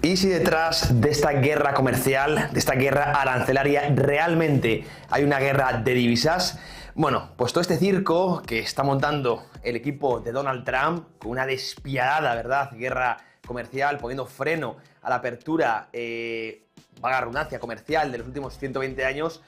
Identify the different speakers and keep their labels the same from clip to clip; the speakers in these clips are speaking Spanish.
Speaker 1: Y si detrás de esta guerra comercial, de esta guerra arancelaria, realmente hay una guerra de divisas, bueno, pues todo este circo que está montando el equipo de Donald Trump, con una despiadada, ¿verdad?, guerra comercial, poniendo freno a la apertura, valga la redundancia, comercial de los últimos 120 años,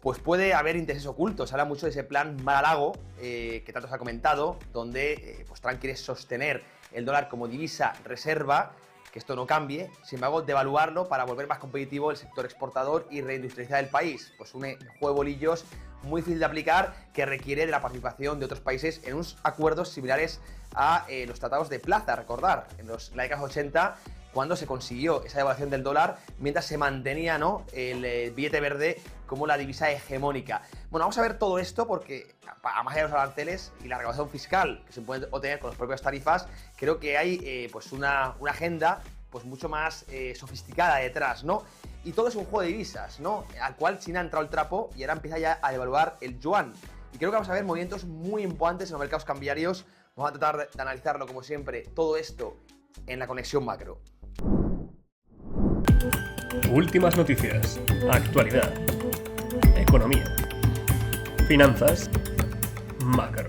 Speaker 1: pues puede haber intereses ocultos. Se habla mucho de ese plan Mar-a-Lago, que tanto se ha comentado, donde pues Trump quiere sostener el dólar como divisa reserva, que esto no cambie, sin embargo, devaluarlo para volver más competitivo el sector exportador y reindustrializar el país. Pues un juego de bolillos muy difícil de aplicar, que requiere de la participación de otros países en unos acuerdos similares a los tratados de Plaza, recordar, en la década 80, cuando se consiguió esa devaluación del dólar, mientras se mantenía, ¿no?, el billete verde como la divisa hegemónica. Bueno, vamos a ver todo esto porque, a más allá de los aranceles y la recaudación fiscal que se puede obtener con las propias tarifas, creo que hay pues una agenda pues mucho más sofisticada detrás, ¿no? Y todo es un juego de divisas, ¿no?, al cual China ha entrado el trapo y ahora empieza ya a devaluar el yuan. Y creo que vamos a ver movimientos muy importantes en los mercados cambiarios. Vamos a tratar de analizarlo, como siempre, todo esto en la conexión macro.
Speaker 2: Últimas noticias, actualidad, economía, finanzas, macro.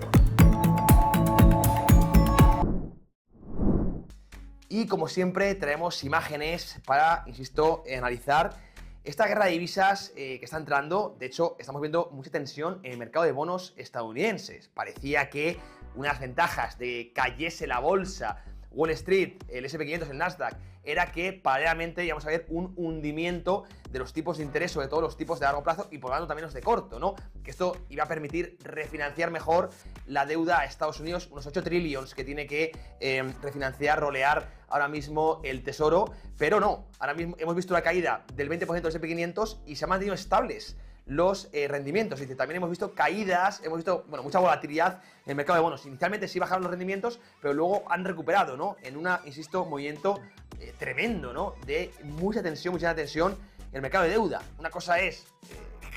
Speaker 1: Y como siempre traemos imágenes para, insisto, analizar esta guerra de divisas que está entrando. De hecho, estamos viendo mucha tensión en el mercado de bonos estadounidenses. Parecía que unas ventajas de cayese la bolsa, Wall Street, el S&P 500, el Nasdaq, era que paralelamente íbamos a ver un hundimiento de los tipos de interés, sobre todo los tipos de largo plazo y por lo tanto también los de corto, ¿no? Que esto iba a permitir refinanciar mejor la deuda a Estados Unidos, unos 8 trillones que tiene que refinanciar, rolear ahora mismo el Tesoro, pero no, ahora mismo hemos visto una caída del 20% del S&P 500 y se han mantenido estables los rendimientos. Dice, también hemos visto caídas, hemos visto, bueno, mucha volatilidad en el mercado de bonos. Inicialmente sí bajaron los rendimientos, pero luego han recuperado, ¿no?, en una, insisto, movimiento tremendo, ¿no?, de mucha tensión en el mercado de deuda. Una cosa es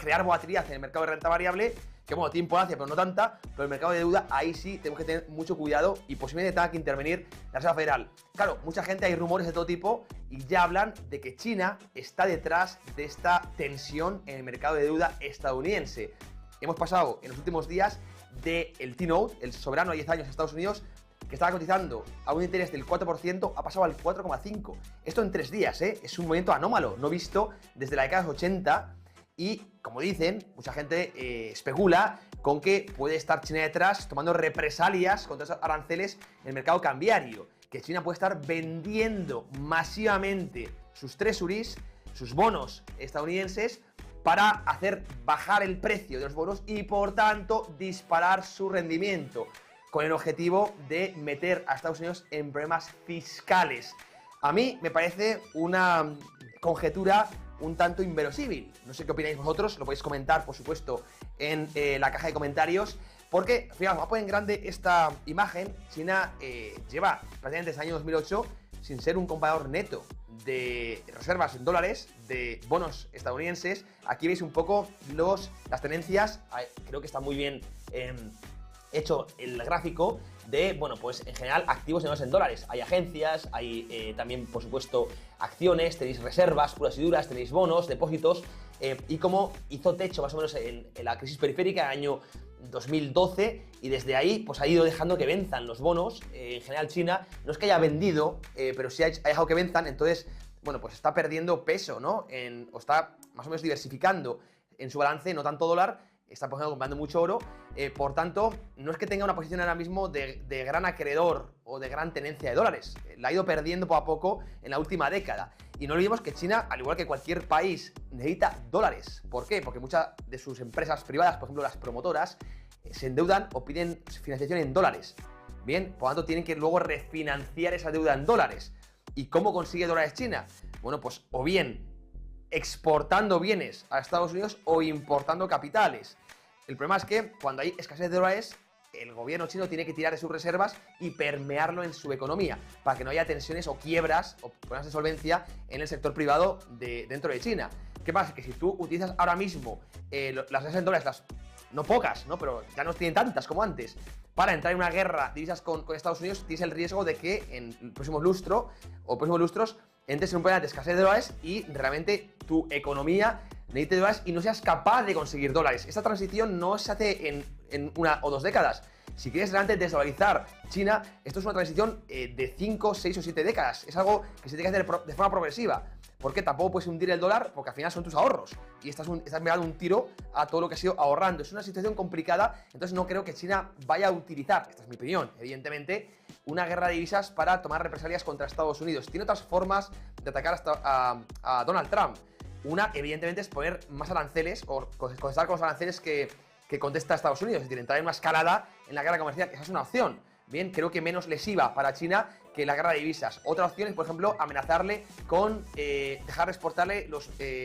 Speaker 1: crear volatilidad en el mercado de renta variable, que bueno, tiene importancia, pero no tanta, pero el mercado de deuda, ahí sí tenemos que tener mucho cuidado y posiblemente tenga que intervenir la Reserva Federal. Claro, mucha gente, hay rumores de todo tipo y ya hablan de que China está detrás de esta tensión en el mercado de deuda estadounidense. Hemos pasado en los últimos días del T-Note, el soberano a 10 años de Estados Unidos, que estaba cotizando a un interés del 4%, ha pasado al 4,5%. Esto en 3 días, ¿eh? Es un movimiento anómalo, no visto desde la década de los 80. Y, como dicen, mucha gente especula con que puede estar China detrás tomando represalias contra esos aranceles en el mercado cambiario. Que China puede estar vendiendo masivamente sus treasuries, sus bonos estadounidenses, para hacer bajar el precio de los bonos y, por tanto, disparar su rendimiento, con el objetivo de meter a Estados Unidos en problemas fiscales. A mí me parece una conjetura un tanto inverosímil. No sé qué opináis vosotros, lo podéis comentar, por supuesto, en la caja de comentarios, porque, fijaos, vamos a poner en grande esta imagen. China lleva prácticamente desde el año 2008 sin ser un comprador neto de reservas en dólares, de bonos estadounidenses. Aquí veis un poco las tendencias. Creo que está muy bien hecho el gráfico de, bueno, pues en general activos en dólares. Hay agencias, hay también, por supuesto, acciones, tenéis reservas puras y duras, tenéis bonos, depósitos, y como hizo techo más o menos en la crisis periférica, año 2012, y desde ahí pues ha ido dejando que venzan los bonos. En general China no es que haya vendido, pero sí ha dejado que venzan. Entonces, bueno, pues está perdiendo peso, ¿no? O está más o menos diversificando en su balance, no tanto dólar. Está, por ejemplo, comprando mucho oro. Por tanto, no es que tenga una posición ahora mismo de gran acreedor o de gran tenencia de dólares. La ha ido perdiendo poco a poco en la última década. Y no olvidemos que China, al igual que cualquier país, necesita dólares. ¿Por qué? Porque muchas de sus empresas privadas, por ejemplo las promotoras, se endeudan o piden financiación en dólares. Bien, por lo tanto tienen que luego refinanciar esa deuda en dólares. ¿Y cómo consigue dólares China? Bueno, pues o bien exportando bienes a Estados Unidos o importando capitales. El problema es que cuando hay escasez de dólares, el gobierno chino tiene que tirar de sus reservas y permearlo en su economía para que no haya tensiones o quiebras o problemas de solvencia en el sector privado dentro de China. ¿Qué pasa? Que si tú utilizas ahora mismo las reservas en dólares, las no pocas, ¿no? Pero ya no tienen tantas como antes. Para entrar en una guerra de divisas con Estados Unidos, tienes el riesgo de que en el próximo lustro o próximos lustros entres en un problema de escasez de dólares y realmente tu economía necesite dólares y no seas capaz de conseguir dólares. Esta transición no se hace en 1 o 2 décadas. Si quieres realmente desdolarizar China, esto es una transición de 5, 6 o 7 décadas. Es algo que se tiene que hacer de forma progresiva. Porque tampoco puedes hundir el dólar, porque al final son tus ahorros. Y estás pegando un tiro a todo lo que has ido ahorrando. Es una situación complicada, entonces no creo que China vaya a utilizar, esta es mi opinión, evidentemente, una guerra de divisas para tomar represalias contra Estados Unidos. Tiene otras formas de atacar a Donald Trump. Una, evidentemente, es poner más aranceles o contestar con los aranceles que contesta Estados Unidos. Es decir, entrar en una escalada en la guerra comercial. Esa es una opción. Bien, creo que menos lesiva para China que la guerra de divisas. Otra opción es, por ejemplo, amenazarle con dejar de exportarle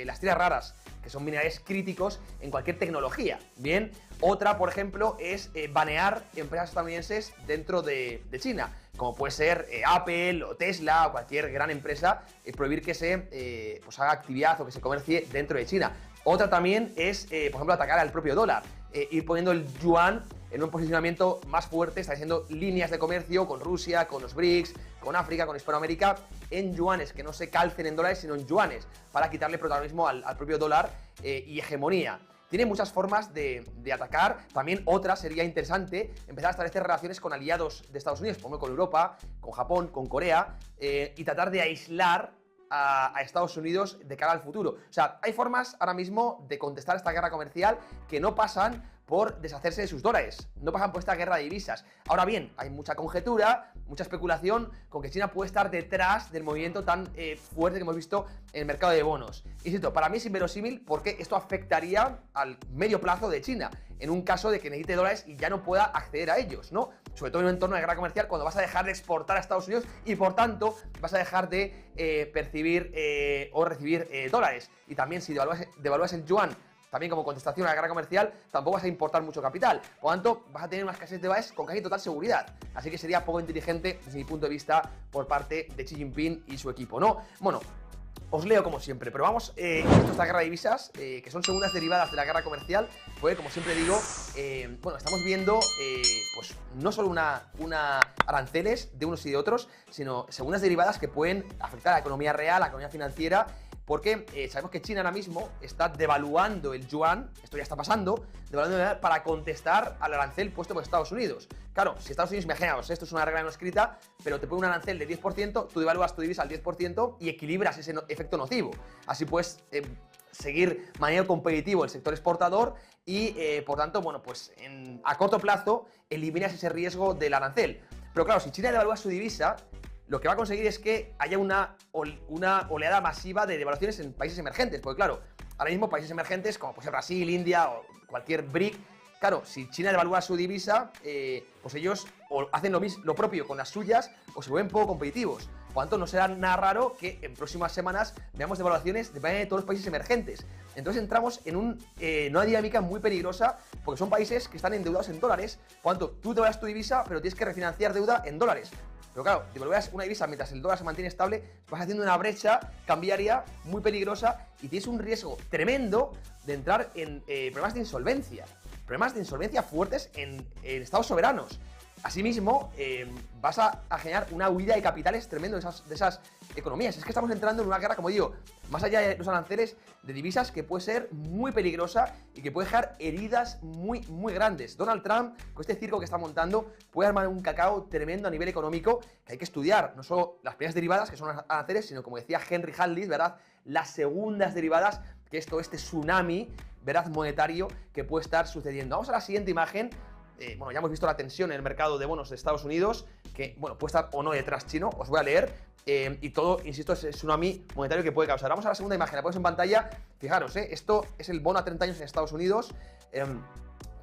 Speaker 1: las tierras raras, que son minerales críticos en cualquier tecnología. Bien, otra, por ejemplo, es banear empresas estadounidenses dentro de China, como puede ser Apple o Tesla o cualquier gran empresa, prohibir que se pues haga actividad o que se comercie dentro de China. Otra también es, por ejemplo, atacar al propio dólar, ir poniendo el yuan en un posicionamiento más fuerte, estableciendo líneas de comercio con Rusia, con los BRICS, con África, con Hispanoamérica, en yuanes, que no se calcen en dólares, sino en yuanes, para quitarle protagonismo al propio dólar y hegemonía. Tiene muchas formas de atacar. También otra sería interesante empezar a establecer relaciones con aliados de Estados Unidos, por ejemplo con Europa, con Japón, con Corea, y tratar de aislar a Estados Unidos de cara al futuro. O sea, hay formas ahora mismo de contestar esta guerra comercial que no pasan por deshacerse de sus dólares, no pasan por esta guerra de divisas. Ahora bien, hay mucha conjetura, mucha especulación con que China puede estar detrás del movimiento tan fuerte que hemos visto en el mercado de bonos. Insisto, para mí es inverosímil porque esto afectaría al medio plazo de China, en un caso de que necesite dólares y ya no pueda acceder a ellos, ¿no? Sobre todo en un entorno de guerra comercial, cuando vas a dejar de exportar a Estados Unidos y por tanto vas a dejar de percibir o recibir dólares. Y también si devalúas el yuan también como contestación a la guerra comercial, tampoco vas a importar mucho capital. Por lo tanto, vas a tener una escasez de dólares con casi total seguridad. Así que sería poco inteligente, desde mi punto de vista, por parte de Xi Jinping y su equipo, ¿no? Bueno, os leo como siempre, pero vamos, esta guerra de divisas, que son segundas derivadas de la guerra comercial, pues como siempre digo, bueno, estamos viendo, pues no solo una aranceles de unos y de otros, sino segundas derivadas que pueden afectar a la economía real, a la economía financiera, porque sabemos que China ahora mismo está devaluando el yuan, esto ya está pasando, devaluando el yuan para contestar al arancel puesto por Estados Unidos. Claro, si Estados Unidos, imaginaos, esto es una regla no escrita, pero te pone un arancel de 10%, tú devalúas tu divisa al 10% y equilibras ese efecto nocivo. Así puedes seguir de manera competitivo el sector exportador y, por tanto, bueno, pues a corto plazo eliminas ese riesgo del arancel. Pero claro, si China devalúa su divisa, lo que va a conseguir es que haya una oleada masiva de devaluaciones en países emergentes. Porque claro, ahora mismo países emergentes como puede ser Brasil, India o cualquier BRIC, claro, si China devalúa su divisa, pues ellos o hacen lo propio con las suyas o se vuelven poco competitivos. Por lo tanto, no será nada raro que en próximas semanas veamos devaluaciones de todos los países emergentes. Entonces entramos en una dinámica muy peligrosa porque son países que están endeudados en dólares. Por lo tanto, tú devaluas tu divisa, pero tienes que refinanciar deuda en dólares. Pero claro, devaluas una divisa mientras el dólar se mantiene estable, vas haciendo una brecha cambiaria muy peligrosa y tienes un riesgo tremendo de entrar en problemas de insolvencia. Problemas de insolvencia fuertes en estados soberanos. Asimismo, vas a generar una huida de capitales tremendo de esas economías. Es que estamos entrando en una guerra, como digo, más allá de los aranceles de divisas, que puede ser muy peligrosa y que puede dejar heridas muy, muy grandes. Donald Trump, con este circo que está montando, puede armar un cacao tremendo a nivel económico que hay que estudiar. No solo las primeras derivadas, que son los aranceles, sino, como decía Henry Hadley, ¿verdad?, las segundas derivadas, que es todo este tsunami, ¿verdad?, monetario que puede estar sucediendo. Vamos a la siguiente imagen. Bueno, ya hemos visto la tensión en el mercado de bonos de Estados Unidos, que, bueno, puede estar o no detrás chino, os voy a leer, y todo, insisto, es el tsunami monetario que puede causar. Vamos a la segunda imagen, la ponemos en pantalla. Fijaros, esto es el bono a 30 años en Estados Unidos, que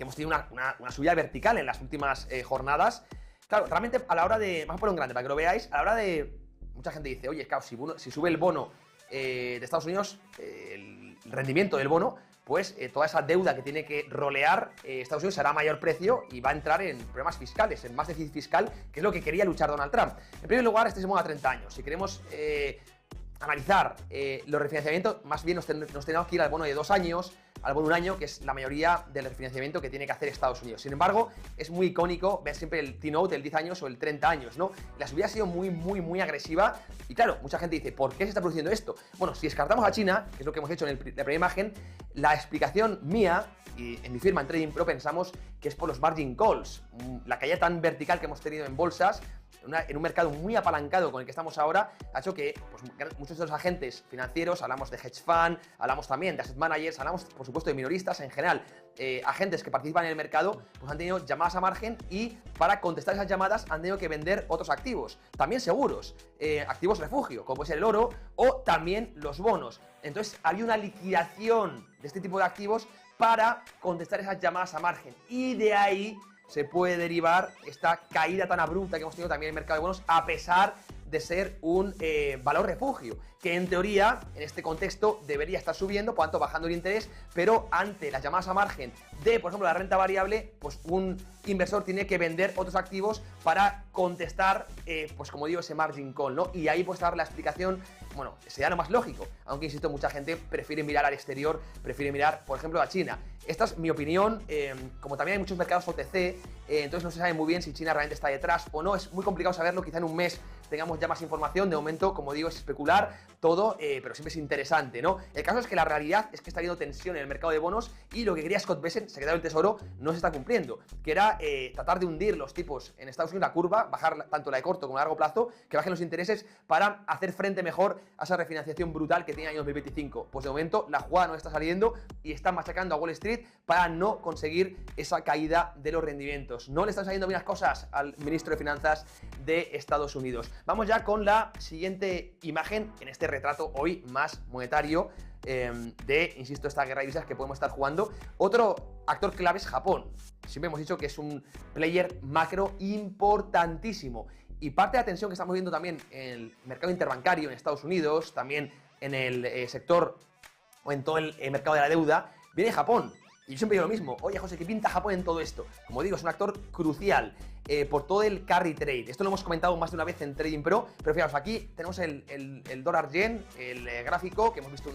Speaker 1: hemos tenido una subida vertical en las últimas jornadas. Claro, realmente a la hora de, vamos a poner un grande para que lo veáis, a la hora de, mucha gente dice, oye, claro, si sube el bono de Estados Unidos, el rendimiento del bono, pues toda esa deuda que tiene que rolear Estados Unidos será a mayor precio y va a entrar en problemas fiscales, en más déficit fiscal, que es lo que quería luchar Donald Trump. En primer lugar, este es el bono a 30 años. Si queremos analizar los refinanciamientos, más bien nos tenemos que ir al bono de 2 años, al bono un año, que es la mayoría del refinanciamiento que tiene que hacer Estados Unidos. Sin embargo, es muy icónico ver siempre el T-Note, el 10 años o el 30 años, ¿no? La subida ha sido muy agresiva y claro, mucha gente dice, ¿por qué se está produciendo esto? Bueno, si descartamos a China, que es lo que hemos hecho en la primera imagen, la explicación mía, y en mi firma en Trading Pro pensamos que es por los margin calls, la caída tan vertical que hemos tenido en bolsas, en un mercado muy apalancado con el que estamos ahora, ha hecho que pues, muchos de los agentes financieros, hablamos de hedge fund, hablamos también de asset managers, hablamos por supuesto de minoristas en general, agentes que participan en el mercado, pues han tenido llamadas a margen y para contestar esas llamadas han tenido que vender otros activos, también seguros, activos refugio, como puede ser el oro o también los bonos. Entonces había una liquidación de este tipo de activos para contestar esas llamadas a margen y de ahí se puede derivar esta caída tan abrupta que hemos tenido también en el mercado de bonos, a pesar de ser un valor refugio, que en teoría, en este contexto, debería estar subiendo, por tanto bajando el interés, pero ante las llamadas a margen de, por ejemplo, la renta variable, pues un inversor tiene que vender otros activos para contestar, pues como digo, ese margin call, ¿no? Y ahí pues dar la explicación, bueno, sería lo más lógico, aunque insisto, mucha gente prefiere mirar al exterior, prefiere mirar, por ejemplo, a China. Esta es mi opinión, como también hay muchos mercados OTC, entonces no se sabe muy bien si China realmente está detrás o no, es muy complicado saberlo, quizá en un mes tengamos ya más información, de momento, como digo, es especular todo, pero siempre es interesante, ¿no? El caso es que la realidad es que está habiendo tensión en el mercado de bonos y lo que quería Scott Bessent, secretario del Tesoro, no se está cumpliendo, que era tratar de hundir los tipos en Estados Unidos, la curva, bajar tanto la de corto como la de largo plazo, que bajen los intereses para hacer frente mejor a esa refinanciación brutal que tiene el año 2025. Pues de momento la jugada no está saliendo y están machacando a Wall Street para no conseguir esa caída de los rendimientos. No le están saliendo bien las cosas al ministro de Finanzas de Estados Unidos. Vamos ya con la siguiente imagen en este retrato hoy más monetario de, insisto, esta guerra de divisas que podemos estar jugando. Otro actor clave es Japón. Siempre hemos dicho que es un player macro importantísimo. Y parte de la tensión que estamos viendo también en el mercado interbancario en Estados Unidos, también en el sector o en todo el mercado de la deuda, viene de Japón. Y yo siempre digo lo mismo, oye José, ¿qué pinta Japón en todo esto? Como digo, es un actor crucial por todo el carry trade. Esto lo hemos comentado más de una vez en Trading Pro, pero fijaos, aquí tenemos el dólar yen, el gráfico, que hemos visto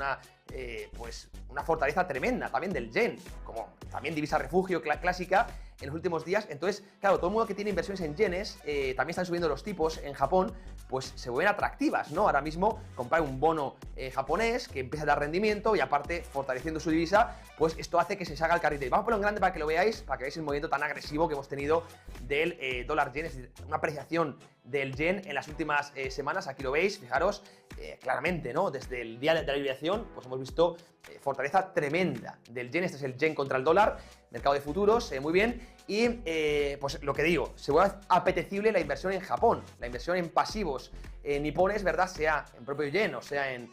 Speaker 1: pues una fortaleza tremenda también del yen, como también divisa refugio clásica en los últimos días. Entonces, claro, todo el mundo que tiene inversiones en yenes, también están subiendo los tipos en Japón, pues se vuelven atractivas, ¿no? Ahora mismo comprar un bono japonés que empieza a dar rendimiento y aparte fortaleciendo su divisa, pues esto hace que se salga el carry trade. Vamos a ponerlo en grande para que lo veáis, para que veáis el movimiento tan agresivo que hemos tenido del dólar yen, es decir, una apreciación del yen en las últimas semanas. Aquí lo veis, fijaros claramente, ¿no? Desde el día de la liberación, pues hemos visto fortaleza tremenda del yen. Este es el yen contra el dólar, mercado de futuros, muy bien. Y pues lo que digo, se vuelve apetecible la inversión en Japón, la inversión en pasivos nipones, ¿verdad? Sea en propio yen o sea en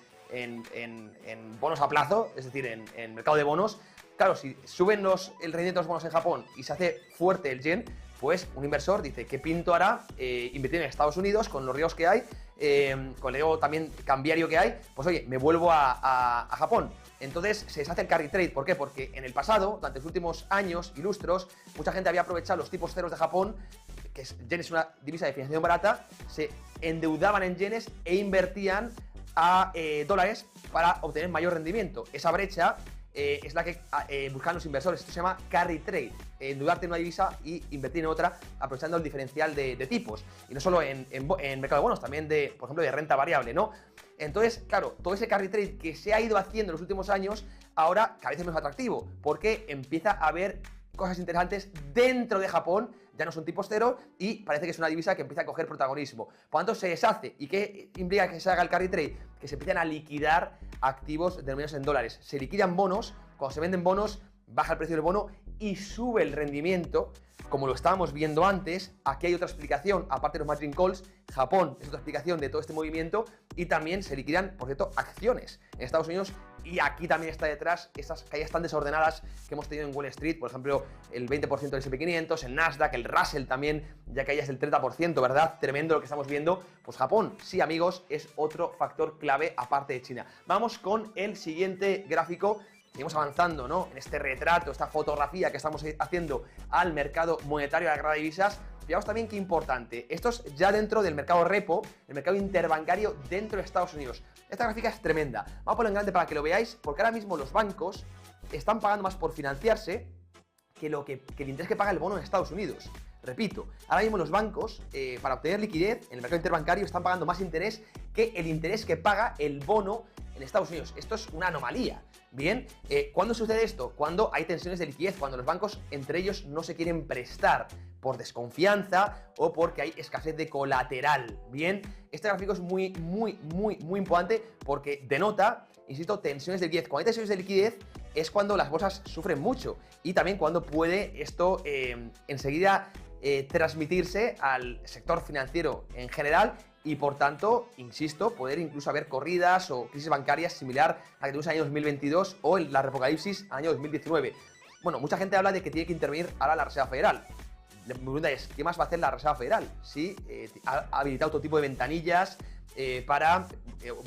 Speaker 1: bonos a plazo, es decir, en mercado de bonos. Claro, si suben el rendimiento de los bonos en Japón y se hace fuerte el yen, pues un inversor dice, ¿qué pinto hará invertir en Estados Unidos con los riesgos que hay, con el riesgo también cambiario que hay? Pues oye, me vuelvo a Japón. Entonces se deshace el carry trade. ¿Por qué? Porque en el pasado, durante los últimos años y lustros, mucha gente había aprovechado los tipos ceros de Japón, que yen es una divisa de financiación barata, se endeudaban en yenes e invertían a dólares para obtener mayor rendimiento. Esa brecha es la que buscan los inversores. Esto se llama carry trade, endeudarte en una divisa y invertir en otra, aprovechando el diferencial de tipos. Y no solo en mercado de bonos, también por ejemplo, de renta variable, ¿no? Entonces, claro, todo ese carry trade que se ha ido haciendo en los últimos años, ahora cada vez es menos atractivo, porque empieza a haber cosas interesantes dentro de Japón, ya no son tipos cero y parece que es una divisa que empieza a coger protagonismo. Por lo tanto, se deshace. ¿Y qué implica que se haga el carry trade? Que se empiezan a liquidar activos denominados en dólares. Se liquidan bonos, cuando se venden bonos, baja el precio del bono y sube el rendimiento, como lo estábamos viendo antes. Aquí hay otra explicación, aparte de los margin calls, Japón es otra explicación de todo este movimiento y también se liquidan, por cierto, acciones en Estados Unidos y aquí también está detrás esas caídas tan desordenadas que hemos tenido en Wall Street, por ejemplo, el 20% del S&P 500, el Nasdaq, el Russell también, ya caídas del 30%, ¿verdad? Tremendo lo que estamos viendo. Pues Japón, sí amigos, es otro factor clave aparte de China. Vamos con el siguiente gráfico. Seguimos avanzando, ¿no? En este retrato, esta fotografía que estamos haciendo al mercado monetario, a la guerra de divisas. Fijaos también qué importante. Esto es ya dentro del mercado repo, el mercado interbancario dentro de Estados Unidos. Esta gráfica es tremenda. Vamos a ponerlo en grande para que lo veáis, porque ahora mismo los bancos están pagando más por financiarse que el interés que paga el bono en Estados Unidos. Repito, ahora mismo los bancos, para obtener liquidez en el mercado interbancario, están pagando más interés que el interés que paga el bono en Estados Unidos. Esto es una anomalía. Bien, ¿cuándo sucede esto? Cuando hay tensiones de liquidez, cuando los bancos entre ellos no se quieren prestar por desconfianza o porque hay escasez de colateral. Bien, este gráfico es muy importante porque denota, insisto, tensiones de liquidez. Cuando hay tensiones de liquidez es cuando las bolsas sufren mucho y también cuando puede esto enseguida transmitirse al sector financiero en general y por tanto, insisto, poder incluso haber corridas o crisis bancarias similar a la que tuvimos en el año 2022 o en la repocalipsis año 2019. Bueno, mucha gente habla de que tiene que intervenir ahora la Reserva Federal. Mi pregunta es, ¿qué más va a hacer la Reserva Federal? Sí, ha habilitado todo tipo de ventanillas para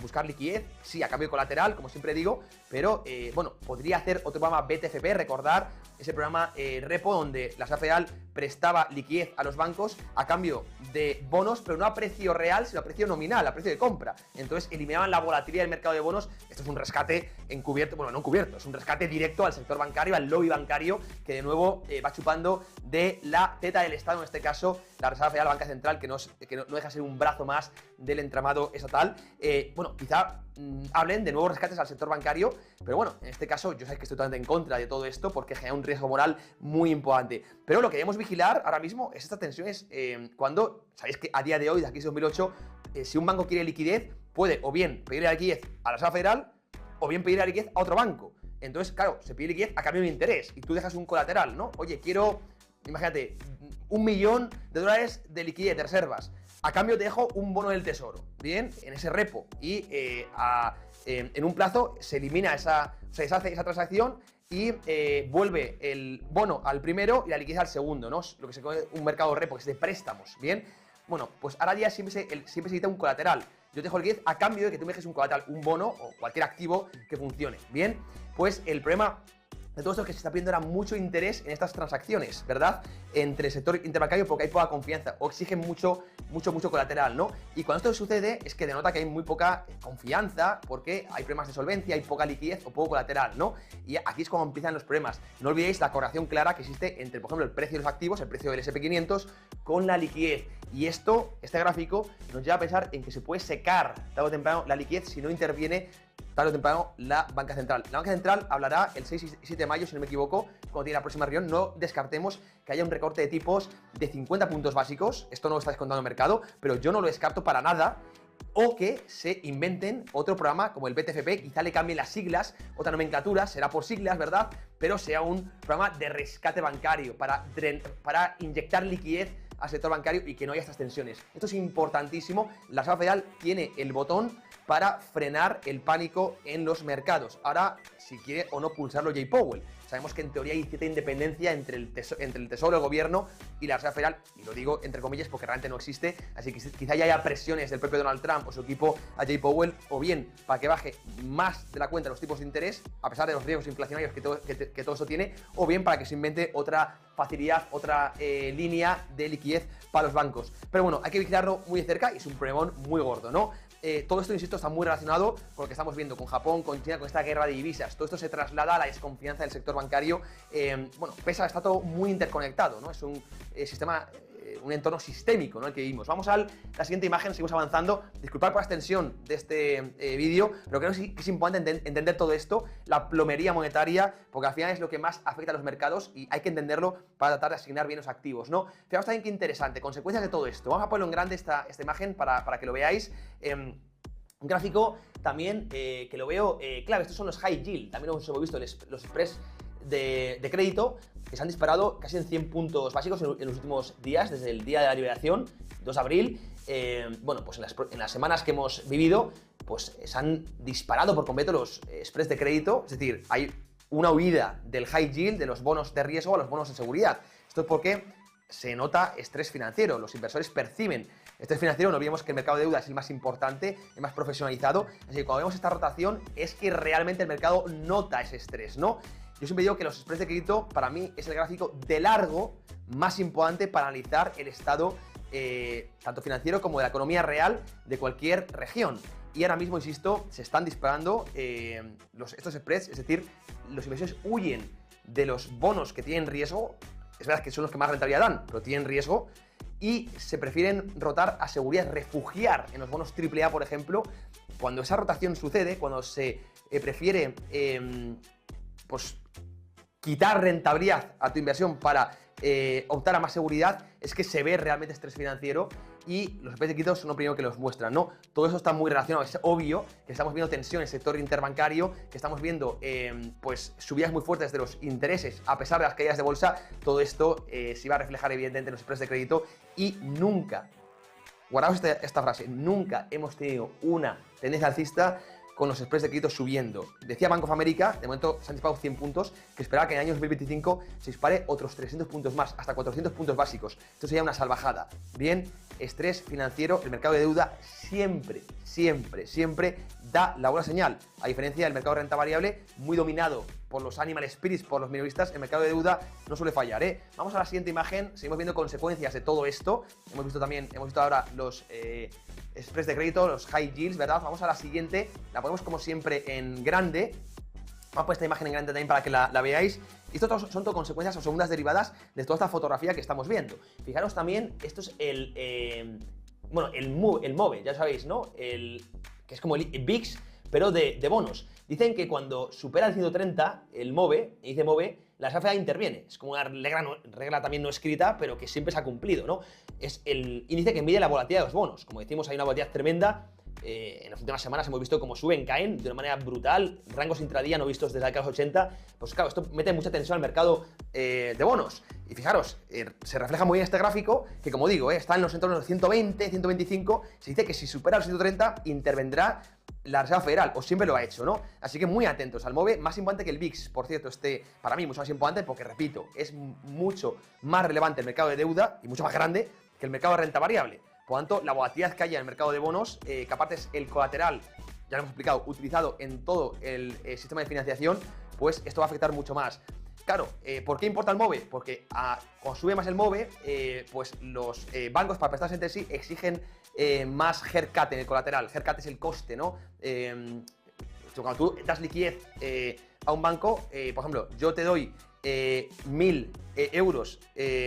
Speaker 1: buscar liquidez, sí, a cambio de colateral, como siempre digo, pero bueno, podría hacer otro programa BTFP, recordar ese programa repo donde la Reserva Federal prestaba liquidez a los bancos a cambio de bonos, pero no a precio real, sino a precio nominal, a precio de compra. Entonces eliminaban la volatilidad del mercado de bonos. Esto es un rescate encubierto, bueno, no encubierto, es un rescate directo al sector bancario, al lobby bancario, que de nuevo va chupando de la teta del Estado, en este caso la Reserva Federal, la Banca Central, que no deja de ser un brazo más del entramado estatal. Bueno, quizá hablen de nuevos rescates al sector bancario, pero bueno, en este caso yo sé que estoy totalmente en contra de todo esto porque genera un riesgo moral muy importante. Pero lo que debemos vigilar ahora mismo es estas tensiones cuando, sabéis que a día de hoy, de aquí a 2008, si un banco quiere liquidez, puede o bien pedirle liquidez a la Reserva Federal o bien pedirle liquidez a otro banco. Entonces, claro, se pide liquidez a cambio de interés y tú dejas un colateral, ¿no? Oye, quiero, imagínate, $1 millón de liquidez, de reservas. A cambio te dejo un bono del tesoro, ¿bien? En ese repo. Y en un plazo se elimina se deshace esa transacción y vuelve el bono al primero y la liquidez al segundo, ¿no? Lo que se conoce un mercado repo, que es de préstamos, ¿bien? Bueno, pues ahora ya siempre se necesita un colateral. Yo te dejo liquidez a cambio de que tú me dejes un colateral, un bono o cualquier activo que funcione, ¿bien? Pues el problema de todo esto es que se está pidiendo ahora mucho interés en estas transacciones, ¿verdad? Entre el sector interbancario porque hay poca confianza o exigen mucho colateral, ¿no? Y cuando esto sucede es que denota que hay muy poca confianza porque hay problemas de solvencia, hay poca liquidez o poco colateral, ¿no? Y aquí es cuando empiezan los problemas. No olvidéis la correlación clara que existe entre, por ejemplo, el precio de los activos, el precio del SP500 con la liquidez. Y este gráfico nos lleva a pensar en que se puede secar tarde o temprano la liquidez si no interviene tarde o temprano la Banca Central. La Banca Central hablará el 6 y 7 de mayo, si no me equivoco, cuando tiene la próxima reunión. No descartemos que haya un recorte de tipos de 50 puntos básicos. Esto no lo está descontando el mercado, pero yo no lo descarto para nada. O que se inventen otro programa como el BTFP, quizá le cambien las siglas, otra nomenclatura, será por siglas, ¿verdad? Pero sea un programa de rescate bancario para inyectar liquidez al sector bancario y que no haya estas tensiones. Esto es importantísimo. La Reserva Federal tiene el botón para frenar el pánico en los mercados. Ahora, si quiere o no pulsarlo Jay Powell. Sabemos que en teoría hay cierta independencia entre el Tesoro, el Gobierno y la Reserva Federal, y lo digo entre comillas porque realmente no existe, así que quizá ya haya presiones del propio Donald Trump o su equipo a Jay Powell, o bien para que baje más de la cuenta los tipos de interés, a pesar de los riesgos inflacionarios que todo eso tiene, o bien para que se invente otra facilidad, otra línea de liquidez para los bancos. Pero bueno, hay que vigilarlo muy de cerca y es un problemón muy gordo, ¿no? Todo esto, insisto, está muy relacionado con lo que estamos viendo con Japón, con China, con esta guerra de divisas. Todo esto se traslada a la desconfianza del sector bancario. Bueno, está todo muy interconectado, ¿no? Es un sistema, un entorno sistémico, ¿no?, el que vivimos. Vamos a la siguiente imagen, seguimos avanzando. Disculpad por la extensión de este vídeo, pero creo que es importante entender todo esto, la plomería monetaria, porque al final es lo que más afecta a los mercados y hay que entenderlo para tratar de asignar bien los activos, ¿no? Fijaos también qué interesante, consecuencias de todo esto. Vamos a ponerlo en grande esta imagen para que lo veáis. Un gráfico también que lo veo clave. Estos son los high yield, también los hemos visto, los spreads de crédito que se han disparado casi en 100 puntos básicos en los últimos días, desde el día de la liberación, 2 de abril. Bueno, pues en las semanas que hemos vivido, pues se han disparado por completo los spreads de crédito, es decir, hay una huida del high yield, de los bonos de riesgo a los bonos de seguridad. Esto es porque se nota estrés financiero, los inversores perciben estrés financiero. No olvidemos que el mercado de deuda es el más importante, el más profesionalizado, así que cuando vemos esta rotación es que realmente el mercado nota ese estrés, ¿no? Yo siempre digo que los spreads de crédito para mí es el gráfico de largo más importante para analizar el estado tanto financiero como de la economía real de cualquier región. y ahora mismo, insisto, se están disparando estos spreads, es decir, los inversores huyen de los bonos que tienen riesgo, es verdad que son los que más rentabilidad dan, pero tienen riesgo, y se prefieren rotar a seguridad, refugiar en los bonos AAA, por ejemplo. Cuando esa rotación sucede, cuando se prefiere pues, quitar rentabilidad a tu inversión para optar a más seguridad, es que se ve realmente estrés financiero y los spreads de crédito son lo primero que los muestran, ¿no? Todo eso está muy relacionado, es obvio que estamos viendo tensión en el sector interbancario, que estamos viendo pues subidas muy fuertes de los intereses a pesar de las caídas de bolsa. Todo esto se iba a reflejar evidentemente en los spreads de crédito y nunca, guardaos esta frase, nunca hemos tenido una tendencia alcista con los spreads de crédito subiendo. Decía Bank of America, de momento se han disparado 100 puntos, que esperaba que en el año 2025 se dispare otros 300 puntos más, hasta 400 puntos básicos. Esto sería una salvajada. Bien, estrés financiero, el mercado de deuda siempre da la buena señal. A diferencia del mercado de renta variable, muy dominado por los animal spirits, por los minoristas, el mercado de deuda no suele fallar, ¿eh? Vamos a la siguiente imagen, seguimos viendo consecuencias de todo esto. Hemos visto ahora los spreads de crédito, los high yields, ¿verdad? Vamos a la siguiente, la ponemos como siempre en grande. Vamos a poner esta imagen en grande también para que la veáis. Y esto son todo consecuencias o segundas derivadas de toda esta fotografía que estamos viendo. Fijaros también, esto es el MOVE, ya sabéis, ¿no? Que es como el VIX, pero de bonos. Dicen que cuando supera el 130, el MOVE, y dice MOVE, la SAFEA interviene. Es como una regla también no escrita, pero que siempre se ha cumplido, ¿no? Es el índice que mide la volatilidad de los bonos. Como decimos, hay una volatilidad tremenda. En las últimas semanas hemos visto cómo suben, caen de una manera brutal, rangos intradía no vistos desde la década de los 80. Pues claro, esto mete mucha tensión al mercado de bonos. Y fijaros, se refleja muy bien este gráfico, que como digo, está en los entornos de 120, 125. Se dice que si supera los 130, intervendrá la Reserva Federal, o siempre lo ha hecho, ¿no? Así que muy atentos al MOVE, más importante que el VIX, por cierto, para mí mucho más importante porque, repito, es mucho más relevante el mercado de deuda y mucho más grande que el mercado de renta variable. Por lo tanto, la volatilidad que haya en el mercado de bonos, que aparte es el colateral, ya lo hemos explicado, utilizado en todo el sistema de financiación, pues esto va a afectar mucho más. Claro, ¿por qué importa el MOVE? Porque cuando sube más el MOVE, pues los bancos para prestarse entre sí exigen más haircut en el colateral. Haircut es el coste, ¿no? Cuando tú das liquidez a un banco, por ejemplo, yo te doy 1.000 euros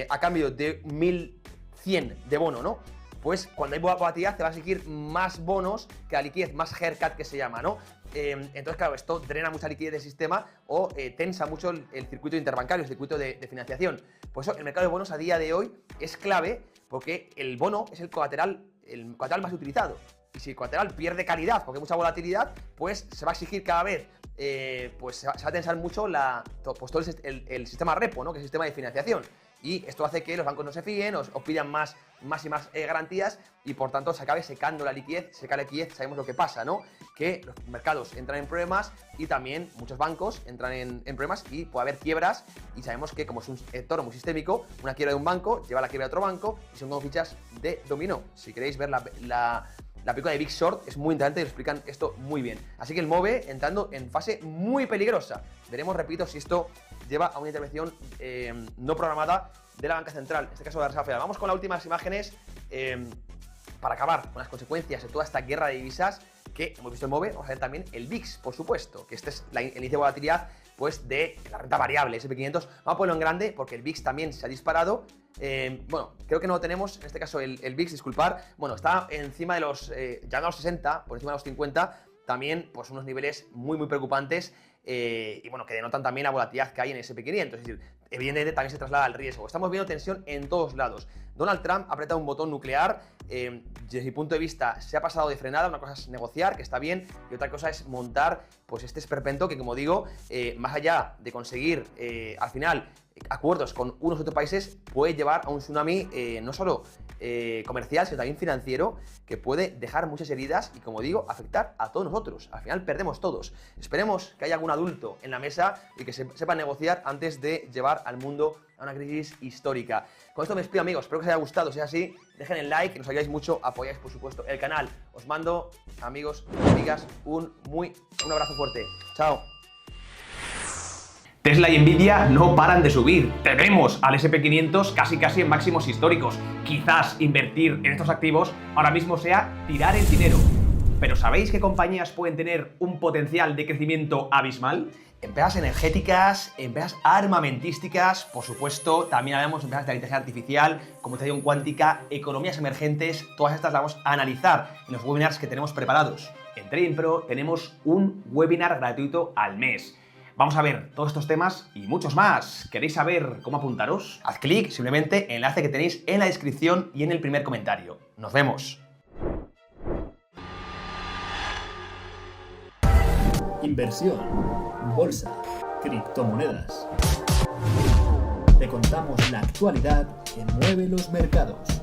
Speaker 1: a cambio de 1.100 de bono, ¿no? Pues cuando hay volatilidad te va a exigir más bonos que la liquidez, más haircut que se llama, ¿no? Entonces, claro, esto drena mucha liquidez del sistema o tensa mucho el circuito interbancario, el circuito de financiación. Por eso el mercado de bonos a día de hoy es clave porque el bono es el colateral más utilizado. Y si el colateral pierde calidad porque hay mucha volatilidad, pues se va a exigir cada vez, pues se va a tensar mucho todo el sistema repo, ¿no? Que es el sistema de financiación. Y esto hace que los bancos no se fíen, os pidan más y más garantías y por tanto se acabe secando la liquidez. Seca la liquidez, sabemos lo que pasa, ¿no? Que los mercados entran en problemas y también muchos bancos entran en problemas y puede haber quiebras y sabemos que como es un sector muy sistémico, una quiebra de un banco lleva a la quiebra de otro banco y son como fichas de dominó. Si queréis ver la película de Big Short es muy interesante y lo explican esto muy bien. Así que el MOVE entrando en fase muy peligrosa. Veremos, repito, si esto lleva a una intervención no programada de la banca central, en este caso de la Reserva Federal. Vamos con las últimas imágenes para acabar con las consecuencias de toda esta guerra de divisas que hemos visto el MOVE. Vamos a ver también el VIX, por supuesto, que este es el índice de volatilidad pues, de la renta variable, SP500. Vamos a ponerlo en grande porque el VIX también se ha disparado. Bueno, creo que no lo tenemos, en este caso el VIX, disculpar. Bueno, está encima de los, ya no los 60, por encima de los 50, también pues unos niveles muy preocupantes. Y bueno, que denotan también la volatilidad que hay en SP500, es decir, evidentemente también se traslada al riesgo. Estamos viendo tensión en todos lados. Donald Trump ha apretado un botón nuclear, desde mi punto de vista se ha pasado de frenada. Una cosa es negociar, que está bien, y otra cosa es montar pues este esperpento que, como digo, más allá de conseguir al final acuerdos con unos otros países, puede llevar a un tsunami no solo comercial, sino también financiero, que puede dejar muchas heridas y, como digo, afectar a todos nosotros. Al final perdemos todos. Esperemos que haya algún adulto en la mesa y que sepa negociar antes de llevar al mundo a una crisis histórica. Con esto me despido, amigos. Espero que os haya gustado. Si es así, dejen el like, que nos ayudáis mucho, apoyáis, por supuesto, el canal. Os mando, amigos y amigas, un abrazo fuerte. Chao. Tesla y Nvidia no paran de subir. Tenemos al SP500 casi en máximos históricos. Quizás invertir en estos activos ahora mismo sea tirar el dinero.
Speaker 3: Pero ¿sabéis qué compañías pueden tener un potencial de crecimiento abismal?
Speaker 1: Empresas energéticas, empresas armamentísticas, por supuesto, también hablamos de empresas de inteligencia artificial, computación cuántica, economías emergentes, todas estas las vamos a analizar en los webinars que tenemos preparados.
Speaker 3: En Trading Pro tenemos un webinar gratuito al mes. Vamos a ver todos estos temas y muchos más. ¿Queréis saber cómo apuntaros?
Speaker 1: Haz clic simplemente en el enlace que tenéis en la descripción y en el primer comentario. ¡Nos vemos!
Speaker 2: Inversión, bolsa, criptomonedas. Te contamos la actualidad que mueve los mercados.